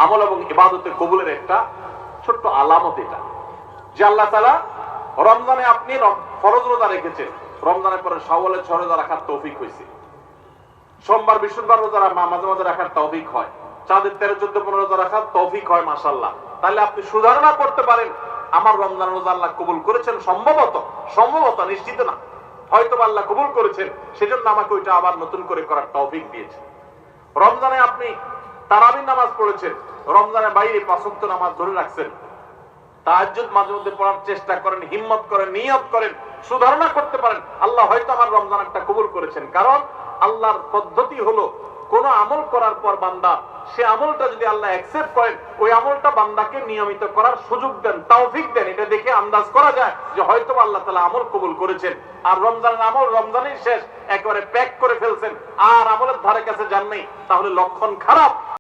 আমল এবং ইবাদতে কবুলের একটা ছোট্ট আলামত এটা, যে আল্লাহ তাআলা রমজানে আপনি ফরজ রোজা রেখেছেন, রমজানের পরে শাওয়ালের 6 রোজা রাখার তৌফিক হয়েছে, সোমবার বৃহস্পতিবার রোজা মাঝে মাঝে রাখার তৌফিক হয়, চাঁদের 13, 14, 15 রোজা রাখার তৌফিক হয়, মাশাআল্লাহ। তাহলে আপনি সুধারণা করতে পারেন আমার রমজান রোজা আল্লাহ কবুল করেছেন, সম্ভবত নিশ্চিত না, হয়তো আল্লাহ কবুল করেছেন, সেজন্য আমাকে ওইটা আবার নতুন করে করার তৌফিক দিয়েছেন। রমজানে আপনি তারাবির নামাজ পড়েছেন, রমজানের বাইরে 5 ওয়াক্ত নামাজ ধরে রাখছেন, তাহাজ্জুদ মাঝে মধ্যে পড়ার চেষ্টা করেন, হিম্মত করেন, নিয়ত করেন, সুধারণা করতে পারেন আল্লাহ হয়তো আমার রমজানটা কবুল করেছেন। কারণ আল্লাহর পদ্ধতি হলো কোন আমল করার পর বান্দা সে আমলটা যদি আল্লাহ অ্যাকসেপ্ট করেন, ওই আমলটা বান্দাকে নিয়মিত করার সুযোগ দেন, তৌফিক দেন। এটা দেখে আন্দাজ করা যায় যে হয়তো আল্লাহ তাআলা আমল কবুল করেছেন। আর রমজানের আমল রমজানেই শেষ, একেবারে প্যাক করে ফেলছেন, আর আমলের ধারে কাছে যান নাই, তাহলে লক্ষণ খারাপ।